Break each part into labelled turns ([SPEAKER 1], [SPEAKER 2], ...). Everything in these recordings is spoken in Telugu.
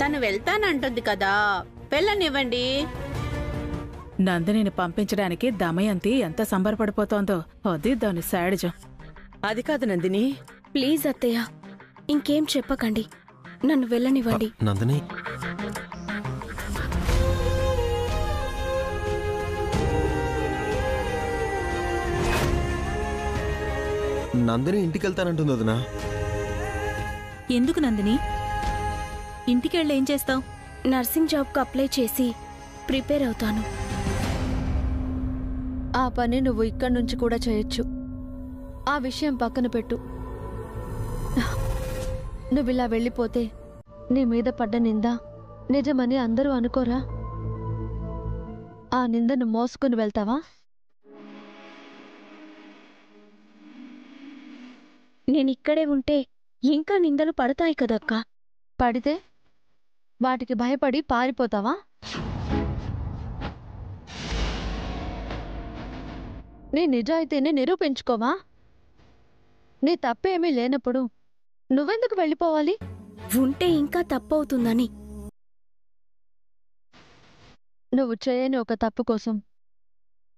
[SPEAKER 1] తను వెళ్తానంటుంది కదా, వెళ్ళనివ్వండి.
[SPEAKER 2] నందినిని పంపించడానికి దమయంతి ఎంత సంబరపడిపోతోందో, అది దాని శాడిజం.
[SPEAKER 3] అది కాదు నందిని.
[SPEAKER 4] ప్లీజ్ అత్తయ్య, ఇంకేం చెప్పకండి, నన్ను వెళ్ళనివ్వండి.
[SPEAKER 5] నందిని, నందిని ఇంటికెళ్తానంటుంది వదినా.
[SPEAKER 6] ఎందుకు నందిని? ఇంటికెళ్ళి ఏం చేస్తావు?
[SPEAKER 4] నర్సింగ్ జాబ్కు అప్లై చేసి ప్రిపేర్ అవుతాను.
[SPEAKER 7] ఆ పని నువ్వు ఇక్కడి నుంచి కూడా చేయొచ్చు. ఆ విషయం పక్కన పెట్టు. నువ్విలా వెళ్ళిపోతే నీ మీద పడ్డ నింద నిజమని అందరూ అనుకోరా? ఆ నిందను మోసుకుని వెళ్తావా?
[SPEAKER 4] నేనిక్కడే ఉంటే ఇంకా నిందలు పడతాయి కదక్కా.
[SPEAKER 7] పడితే వాటికి భయపడి పారిపోతావా? నీ నిజాయితీని నిరూపించుకోవా? నీ తప్పేమీ లేనప్పుడు నువ్వెందుకు వెళ్ళిపోవాలి?
[SPEAKER 4] ఉంటే ఇంకా తప్పవుతుందని.
[SPEAKER 7] నువ్వు చేయని ఒక తప్పు కోసం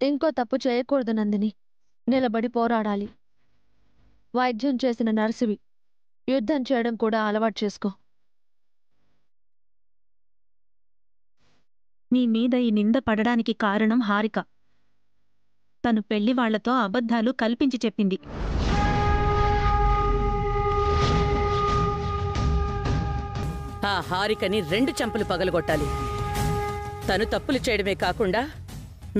[SPEAKER 7] ఇంకో తప్పు చేయకూడదు నందిని. నిలబడి పోరాడాలి. వైద్యం చేసిన నర్సువి, యుద్ధం చేయడం కూడా అలవాటు చేసుకో.
[SPEAKER 6] నీ మీద ఈ నింద పడడానికి కారణం హారిక. తను పెళ్లి వాళ్లతో అబద్ధాలు కల్పించి చెప్పింది.
[SPEAKER 3] ఆ హారికని 2 చెంపలు పగలగొట్టాలి. తను తప్పులు చేయడమే కాకుండా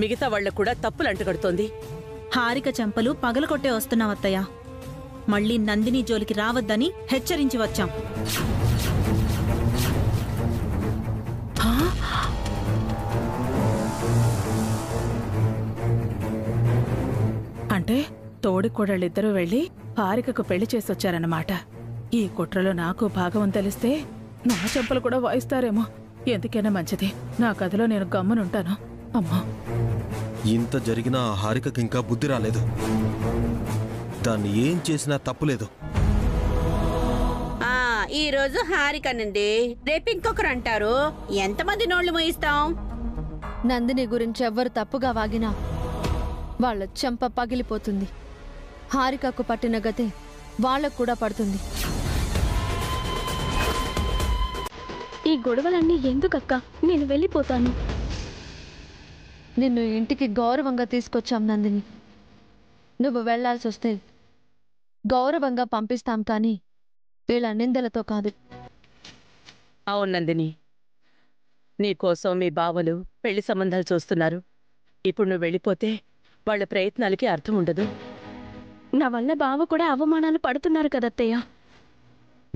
[SPEAKER 3] మిగతా వాళ్లకు కూడా తప్పులు అంటుకడుతోంది.
[SPEAKER 6] హారిక చెంపలు పగలకొట్టే వస్తున్నావత్తయ్య. మళ్ళీ నందిని జోలికి రావద్దని హెచ్చరించి వచ్చాం.
[SPEAKER 2] అంటే తోడికోడళ్ళిద్దరూ వెళ్ళి హారికకు పెళ్లి చేసొచ్చారన్నమాట. ఈ కుట్రలో నాకు భాగం తెలిస్తే నా చెంపలు కూడా వాయిస్తారేమో. ఎందుకైనా మంచిది, నా కథలో నేను గమ్మునుంటాను. అమ్మా,
[SPEAKER 5] ఇంత జరిగినా ఆ హారికకి ఇంకా బుద్ధి రాలేదు. దాన్ని ఏం చేసినా తప్పులేదు.
[SPEAKER 1] ఈ రోజు హారికనండి, రేపు ఇంకొకరు అంటారు. ఎంతమంది నోళ్లు మూయిస్తాం?
[SPEAKER 7] నందిని గురించి ఎవ్వరు తప్పుగా వాగినా వాళ్ళ చెంప పగిలిపోతుంది. హారికకు పట్టిన గతే వాళ్ళకు కూడా పడుతుంది.
[SPEAKER 4] ఈ గొడవలన్నీ ఎందుకక్క? నేను వెళ్ళిపోతాను.
[SPEAKER 7] నిన్ను ఇంటికి గౌరవంగా తీసుకొచ్చాం నందిని. నువ్వు వెళ్లాల్సి వస్తే గౌరవంగా పంపిస్తాం, కానీ వీళ్ళ నిందలతో కాదు.
[SPEAKER 3] అవును నందిని, నీకోసం మీ బావలు పెళ్లి సంబంధాలు చూస్తున్నారు. ఇప్పుడు నువ్వు వెళ్ళిపోతే వాళ్ళ ప్రయత్నాలకి అర్థం ఉండదు.
[SPEAKER 4] నా వల్ల బావ కూడా అవమానాలు పడుతున్నారు కదత్తయ్య.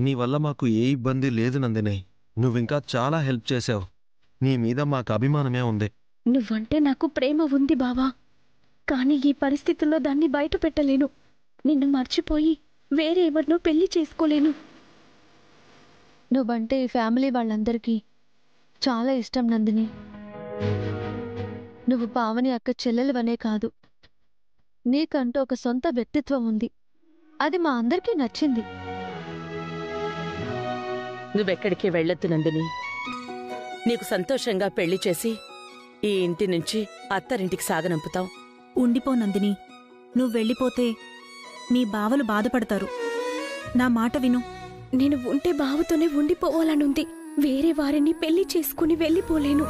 [SPEAKER 5] నీ వల్ల మాకు ఏ ఇబ్బంది లేదు నందిని. నువ్వింకా చాలా హెల్ప్ చేసావు. నీ మీద మాకు అభిమానమే ఉంది.
[SPEAKER 4] నువ్వంటే నాకు ప్రేమ ఉంది బావా, కానీ ఈ పరిస్థితుల్లో దాన్ని బయట పెట్టలేను. నిన్ను మర్చిపోయి వేరే ఎవరినో పెళ్లి చేసుకోలేను.
[SPEAKER 7] నువ్వంటే ఈ ఫ్యామిలీ వాళ్ళందరికీ చాలా ఇష్టం నందిని. నువ్వు పావని అక్క చెల్లెలువనే కాదు, నీకంటూ ఒక సొంత వ్యక్తిత్వం ఉంది. అది మా అందరికీ నచ్చింది.
[SPEAKER 3] నువ్వెక్కడికి వెళ్ళొద్దు నందిని. నీకు సంతోషంగా పెళ్లి చేసి ఈ ఇంటి నుంచి అత్తారింటికి సాగనంపుతాం.
[SPEAKER 6] ఉండిపో నందిని. నువ్వు వెళ్ళిపోతే మీ బావలు బాధపడతారు. నా మాట విను.
[SPEAKER 4] నేను ఉంటే బావతోనే ఉండిపోవాలనుంది. వేరే వారిని పెళ్లి చేసుకుని వెళ్ళిపోలేను.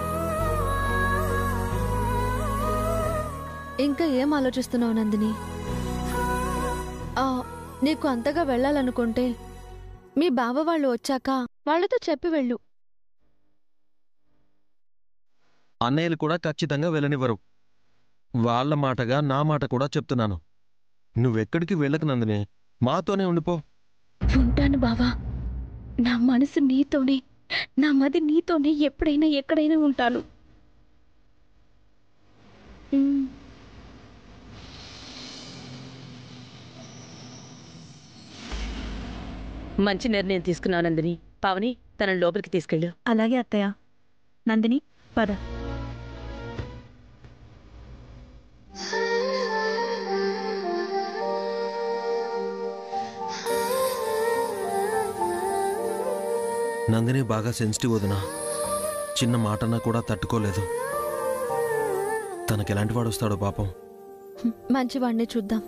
[SPEAKER 7] ఇంకా ఏం ఆలోచిస్తున్నావు నందిని? నీకు అంతగా వెళ్ళాలనుకుంటే మీ బావ వాళ్ళు వచ్చాక వాళ్ళతో చెప్పి వెళ్ళు.
[SPEAKER 5] అన్నయ్యలు కూడా ఖచ్చితంగా వెళ్ళనివ్వరు. వాళ్ళ మాటగా నా మాట కూడా చెప్తున్నాను. నువ్వెక్కడికి వెళ్ళకు నందిని, మాతోనే ఉండిపో.
[SPEAKER 4] ఉంటాను బావా. నా మనసు నీతోనే, నా మది నీతోనే ఎప్పుడైనా ఎక్కడైనా ఉంటాను.
[SPEAKER 3] మంచి నిర్ణయం తీసుకున్నావు నందిని. పావని, తనని లోపలికి తీసుకెళ్ళు.
[SPEAKER 6] అలాగే అత్తయ్య. నందిని, పద.
[SPEAKER 5] నందిని బాగా సెన్సిటివ్ వదినా. చిన్న మాటన్నా కూడా తట్టుకోలేదు. తనకి ఎలాంటి వాడు వస్తాడో పాపం.
[SPEAKER 7] మంచివాణ్ణి చూద్దాం,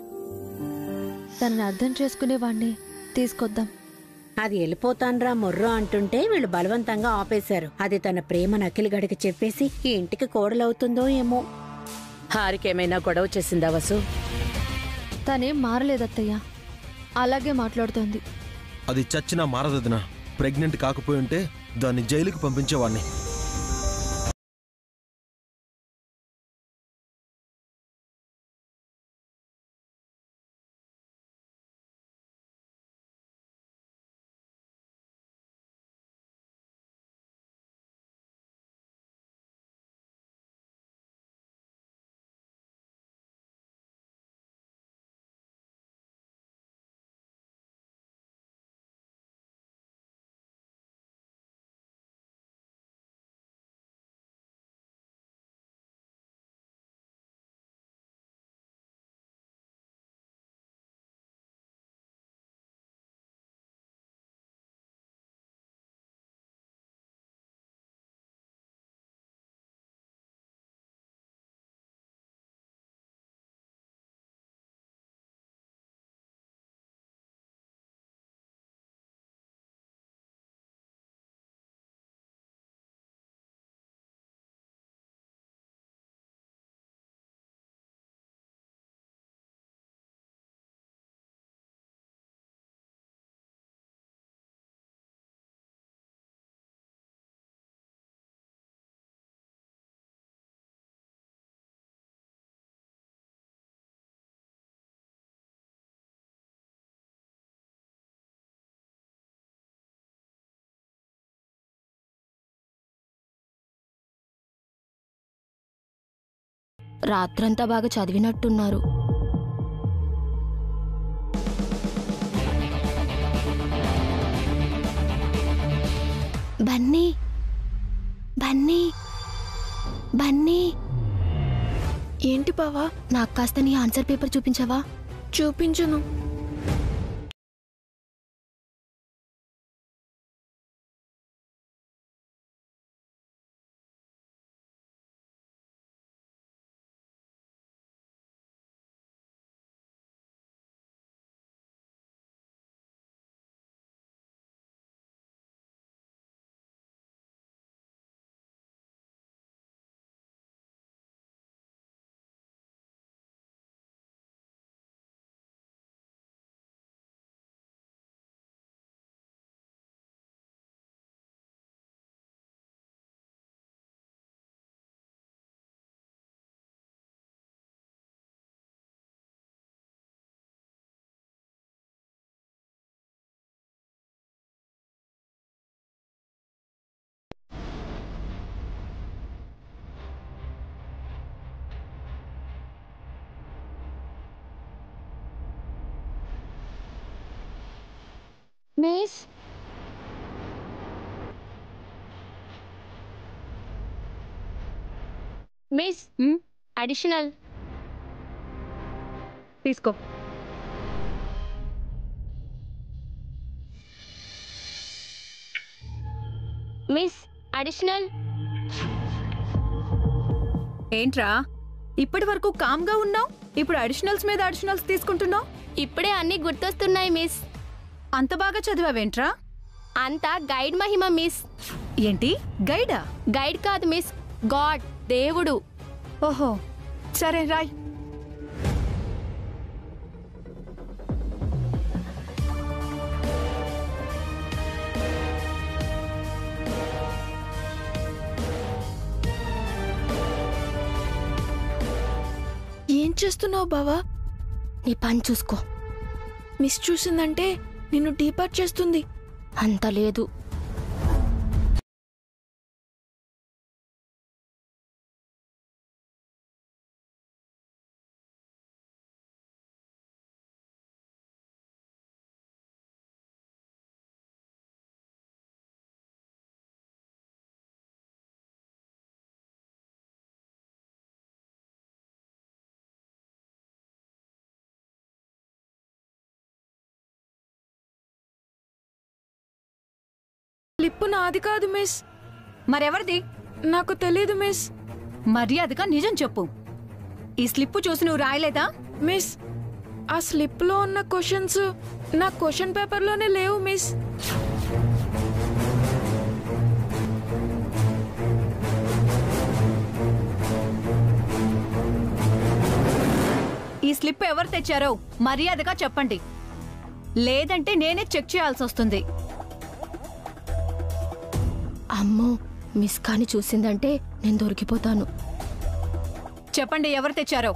[SPEAKER 7] తనని అర్థం చేసుకునేవాణ్ణి తీసుకొద్దాం.
[SPEAKER 1] అది వెళ్ళిపోతాన్రా మొర్రో అంటుంటే వీళ్ళు బలవంతంగా ఆపేశారు. అది తన ప్రేమ నకిలిగడికి చెప్పేసి ఈ ఇంటికి కోడలవుతుందో ఏమో.
[SPEAKER 3] హారికేమైనా గొడవ చేసిందా వసు?
[SPEAKER 7] తనేం మారలేదత్తయ్య, అలాగే మాట్లాడుతోంది.
[SPEAKER 5] అది చచ్చినా మారదదినా. ప్రెగ్నెంట్ కాకపోయి ఉంటే దాన్ని జైలుకి పంపించేవాణ్ణి.
[SPEAKER 4] రాత్రంతా బాగా చదివినట్టున్నారు. బన్నీ బన్నీ బన్నీ, ఏంటి బావా? నాకు కాస్త నీ ఆన్సర్ పేపర్ చూపించవా? చూపించను.
[SPEAKER 7] మిస్,
[SPEAKER 4] మిస్, అడిషనల్ తీసుకో. Miss, additional.
[SPEAKER 8] ఏంట్రా ఇప్పటి వరకు కామ్గా ఉన్నావు, ఇప్పుడు అడిషనల్స్ మీద అడిషనల్స్ తీసుకుంటున్నావు?
[SPEAKER 4] ఇప్పుడే అన్ని గుర్తొస్తున్నాయి మిస్.
[SPEAKER 8] అంత బాగా చదివావేంట్రా?
[SPEAKER 4] అంతా గైడ్ మహిమ మిస్.
[SPEAKER 8] ఏంటి గైడా?
[SPEAKER 4] గైడ్ కాదు మిస్, గాడ్, దేవుడు.
[SPEAKER 8] ఓహో, సరే రాయ్.
[SPEAKER 4] ఏం చేస్తున్నావు బావా? నీ పని చూసుకో. మిస్ చూసిందంటే నిన్ను డీపార్ట్ చేస్తుంది. అంత లేదు.
[SPEAKER 9] స్లిప్ నాది కాదు మిస్.
[SPEAKER 8] మరెవరిది?
[SPEAKER 9] నాకు తెలీదు మిస్.
[SPEAKER 8] మర్యాదగా నిజం చెప్పు. ఈ స్లిప్ చూసి నువ్వు రాయలేదా?
[SPEAKER 9] మిస్, ఆ స్లిప్లో ఉన్న క్వశ్చన్స్ నా క్వశ్చన్ పేపర్లోనే లేవు మిస్.
[SPEAKER 8] ఈ స్లిప్ ఎవరు తెచ్చారో మర్యాదగా చెప్పండి, లేదంటే నేనే చెక్ చేయాల్సి వస్తుంది.
[SPEAKER 4] అమ్మో, మిస్ కాని చూసిందంటే నేను దొరికిపోతాను.
[SPEAKER 8] చెప్పండి ఎవరు తెచ్చారో.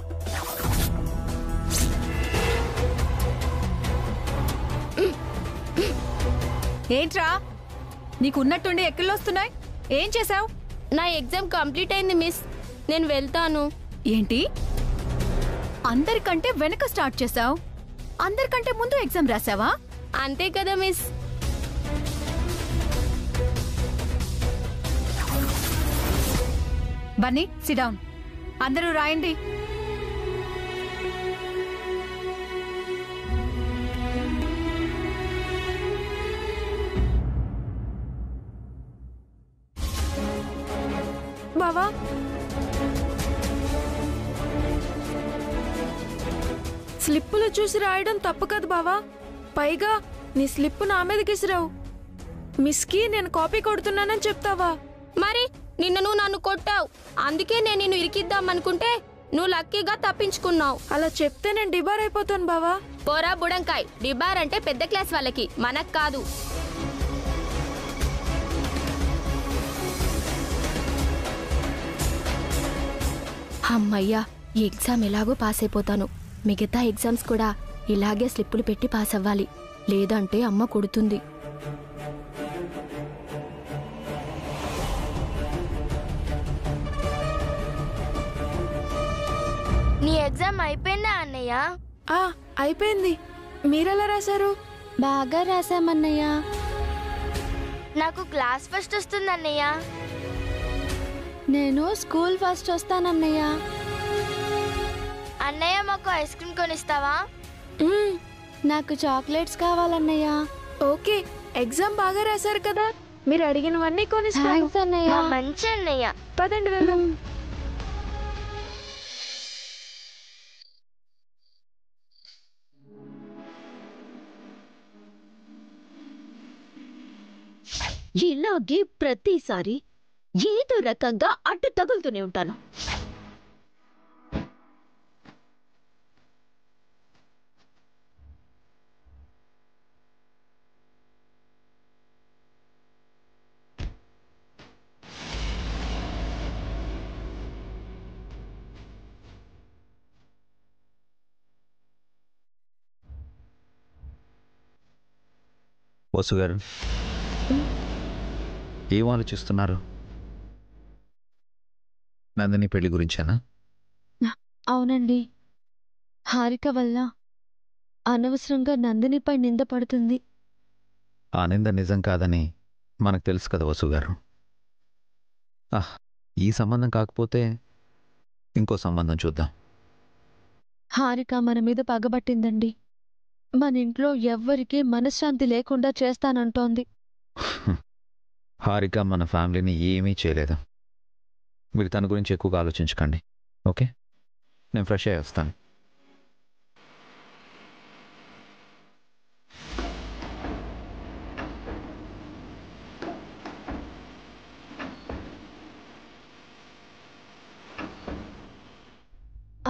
[SPEAKER 8] ఏంట్రా, నీకున్నట్టుండి ఎక్కిళ్ళొస్తున్నాయి? ఏం చేసావు?
[SPEAKER 4] నా ఎగ్జామ్ కంప్లీట్ అయింది మిస్, నేను వెళ్తాను.
[SPEAKER 8] ఏంటి, అందరికంటే వెనక స్టార్ట్ చేసావు? అందరికంటే ముందు ఎగ్జామ్ రాసావా?
[SPEAKER 4] అంతే కదా మిస్.
[SPEAKER 8] Bunny, SIT down. అందరూ రాయండి.
[SPEAKER 9] బావా, స్లిప్పులు చూసి రాయడం తప్పు కదా బావా. పైగా నీ స్లిప్ నా మీదకి ఇసిరావు. మిస్కి నేను కాపీ కొడుతున్నానని చెప్తావా?
[SPEAKER 4] మరి నిన్న నువ్వు నన్ను కొట్టావు, అందుకే నేను నిన్ను ఇరికిద్దామనుకుంటే నువ్వు లక్కీగా తప్పించుకున్నావు.
[SPEAKER 9] అలా చెప్తే నేను డిబార్ అయిపోతాను బావా.
[SPEAKER 4] పోరా బుడంకాయ్, డిబార్ అంటే పెద్ద క్లాస్ వాళ్ళకి, మనకు కాదు. అమ్మయ్యా, ఈ ఎగ్జామ్ ఎలాగో పాస్ అయిపోతాను. మిగతా ఎగ్జామ్స్ కూడా ఇలాగే స్లిప్పులు పెట్టి పాస్ అవ్వాలి, లేదంటే అమ్మ కొడుతుంది.
[SPEAKER 10] నీ ఎగ్జామ్ అయిపోయిందా అన్నయ్య?
[SPEAKER 9] అయిపోయింది. మీరెలా రాశారు?
[SPEAKER 4] బాగా రాశామన్నయ్య.
[SPEAKER 10] నాకు క్లాస్ ఫస్ట్ వస్తుంది అన్నయ్య.
[SPEAKER 4] నేను స్కూల్ ఫస్ట్ వస్తానన్నయ్య.
[SPEAKER 10] అన్నయ్య, మాకు ఐస్ క్రీమ్ కొనిస్తావా?
[SPEAKER 4] నాకు చాక్లెట్స్ కావాలన్నయ్య.
[SPEAKER 9] ఓకే, ఎగ్జామ్ బాగా రాశారు కదా, మీరు అడిగినవన్నీ కొనిస్తాను.
[SPEAKER 4] అన్నయ్య.
[SPEAKER 10] మంచి అన్నయ్య.
[SPEAKER 9] పదండి వెళ్దాం.
[SPEAKER 11] ఇలాగే ప్రతిసారి ఏదో రకంగా అడ్డు తగులుతూనే ఉంటాను.
[SPEAKER 12] వసు గారు, ఏం ఆలోచిస్తున్నారు? నందిని పెళ్లి గురించేనా?
[SPEAKER 7] అవునండి, హారిక వల్ల అనవసరంగా నందినిపై నింద పడుతుంది.
[SPEAKER 12] ఆ నింద నిజం కాదని మనకు తెలుసు కదా వసు గారు. ఈ సంబంధం కాకపోతే ఇంకో సంబంధం చూద్దాం.
[SPEAKER 7] హారిక మన మీద పగబట్టిందండి. మన ఇంట్లో ఎవ్వరికీ మనశ్శాంతి లేకుండా చేస్తానంటోంది.
[SPEAKER 12] హారిక మన ఫ్యామిలీని ఏమీ చేయలేదు. మీరు తన గురించి ఎక్కువగా ఆలోచించకండి, ఓకే? నేను ఫ్రెష్ అయ్యి వస్తాను.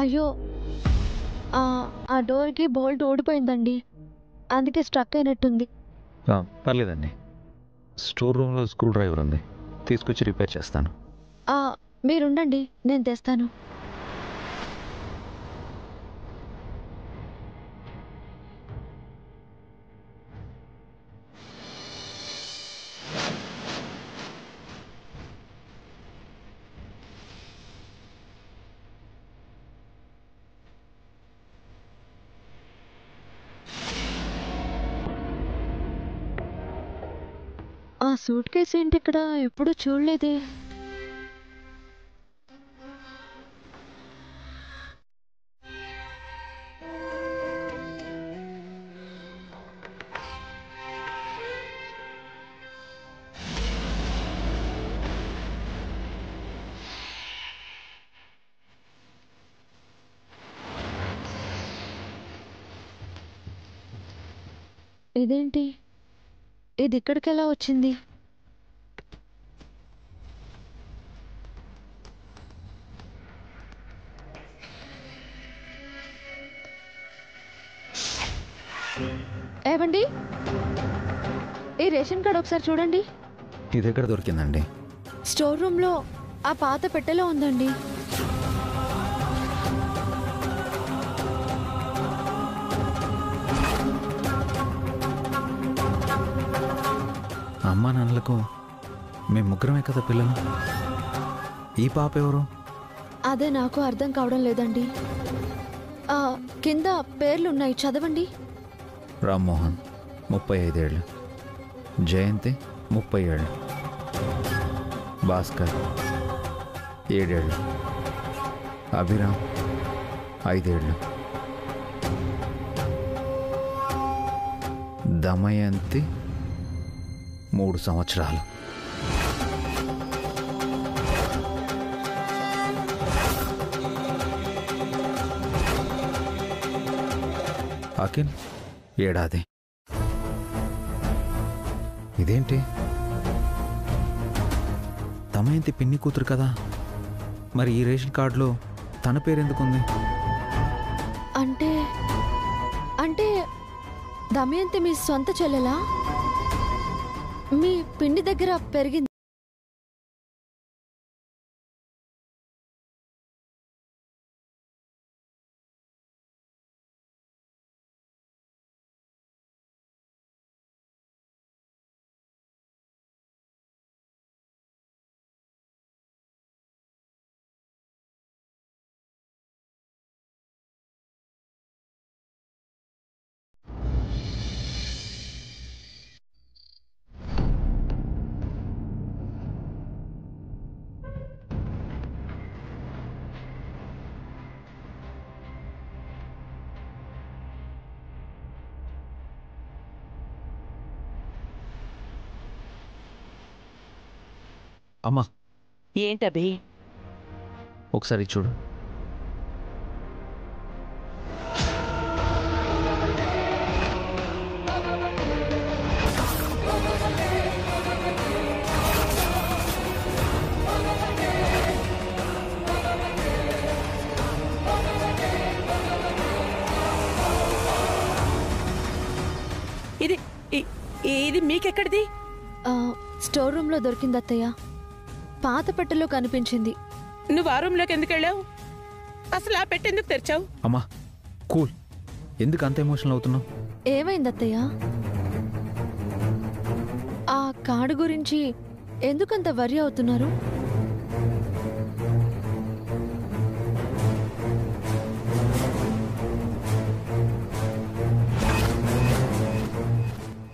[SPEAKER 7] అయ్యో, ఆ డోర్కి బోల్ట్ ఊడిపోయిందండి, అందుకే స్ట్రక్ అయినట్టుంది.
[SPEAKER 12] పర్లేదండి, స్టోర్ రూమ్లో స్క్రూ డ్రైవర్ ఉంది, తీసుకొచ్చి రిపేర్ చేస్తాను.
[SPEAKER 7] మీరుండండి, నేను తెస్తాను. ఆ సూట్ కేసు ఏంటి ఇక్కడ? ఎప్పుడూ చూడలేదే. ఇదేంటి? ఇది ఇక్కడికెలా వచ్చింది? ఏవండి, ఈ రేషన్ కార్డ్ ఒకసారి చూడండి.
[SPEAKER 12] ఇది ఎక్కడ దొరికిందండి?
[SPEAKER 7] స్టోర్ రూమ్లో ఆ పాత పెట్టెలో ఉందండి.
[SPEAKER 12] అమ్మా నాన్నలకు మేము ముగ్గురమే కదా పిల్లలు. ఈ పాప ఎవరు?
[SPEAKER 7] అదే నాకు అర్థం కావడం లేదండి. కింద పేర్లున్నాయి, చదవండి.
[SPEAKER 12] రామ్మోహన్ 35 ఏళ్ళు, జయంతి 30 ఏళ్ళు, భాస్కర్ 7 ఏళ్ళు, అభిరామ్ 5 ఏళ్ళు, దమయంతి 3 సంవత్సరాలు. అఖిల్ 1 ఏడాది. ఇదేంటి? దమయంతి పిన్ని కూతురు కదా, మరి ఈ రేషన్ కార్డులో తన పేరెందుకుంది?
[SPEAKER 7] అంటే అంటే దమయంతి మీ సొంత చెల్లెలా? మీ పిండి దగ్గర పెరిగింది?
[SPEAKER 12] అమ్మా,
[SPEAKER 3] ఏంటబి?
[SPEAKER 12] ఒకసారి చూడు.
[SPEAKER 3] ఇది మీకెక్కడిది?
[SPEAKER 7] స్టోర్ రూమ్లో దొరికింది అత్తయ్య. పాత పెట్టెలో కనిపించింది.
[SPEAKER 3] నువ్వు ఆ రూమ్లోకి ఎందుకు వెళ్ళావు? అసలు ఆ పెట్టెందుకు తెరిచావు?
[SPEAKER 12] అమ్మా కూల్, ఎందుకు అంత ఎమోషనల్ అవుతున్నావు?
[SPEAKER 7] ఏమైంది అత్తయ్య? ఆ కార్డు గురించి ఎందుకంత వర్రీ అవుతున్నారు?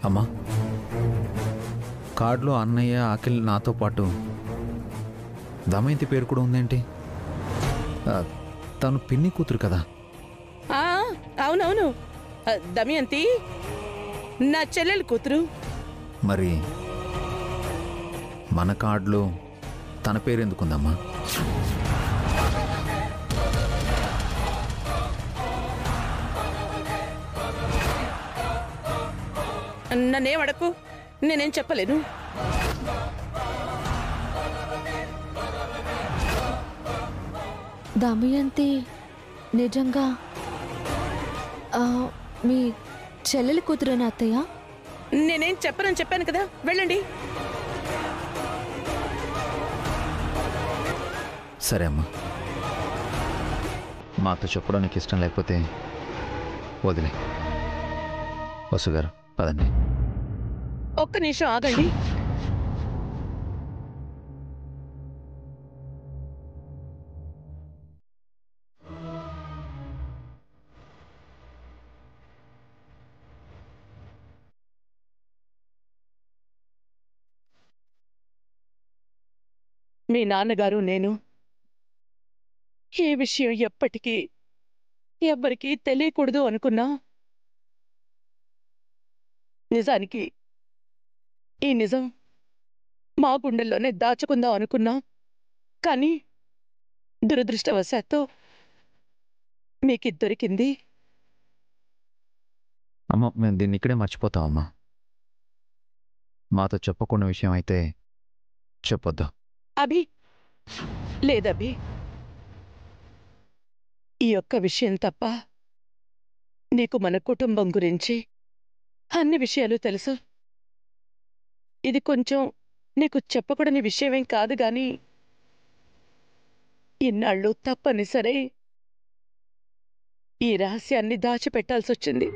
[SPEAKER 12] అమ్మా, కార్డులో అన్నయ్య అఖిల్ నాతో పాటు దమయంతి పేరు కూడా ఉందేంటి? తను పిన్ని కూతురు కదా.
[SPEAKER 3] అవునవును, దమయంతి నా చెల్లెలు కూతురు.
[SPEAKER 12] మరి మన కార్డులో తన పేరు ఎందుకుందమ్మా?
[SPEAKER 3] నన్నేం అడకు, నేనేం చెప్పలేను.
[SPEAKER 7] దమయంతి నిజంగా మీ చెల్లెలి కూతురేనా అత్తయ్య?
[SPEAKER 3] నేనేం చెప్పనని చెప్పాను కదా, వెళ్ళండి.
[SPEAKER 12] సరే అమ్మా, మాతో చెప్పడానికి ఇష్టం లేకపోతే వదిలే. వసుగారు పదండి.
[SPEAKER 3] ఒక్క నిమిషం ఆగండి. మీ నాన్నగారు నేను ఈ విషయం ఎప్పటికీ ఎవ్వరికీ తెలియకూడదు అనుకున్నా. నిజానికి ఈ నిజం మా గుండెల్లోనే దాచుకుందాం అనుకున్నా. కానీ దురదృష్టవశాత్తు మీకు దొరికింది.
[SPEAKER 12] అమ్మ మేము దీన్ని ఇక్కడే మర్చిపోతాం అమ్మా. మాతో చెప్పకుండా విషయం అయితే చెప్పొద్దు.
[SPEAKER 3] అభి లేదభి, ఈ ఒక్క విషయం తప్ప నీకు మన కుటుంబం గురించి అన్ని విషయాలు తెలుసు. ఇది కొంచెం నీకు చెప్పకూడని విషయమేం కాదు గాని ఇన్నాళ్ళు తప్పనిసరి ఈ రహస్యాన్ని దాచిపెట్టాల్సొచ్చింది.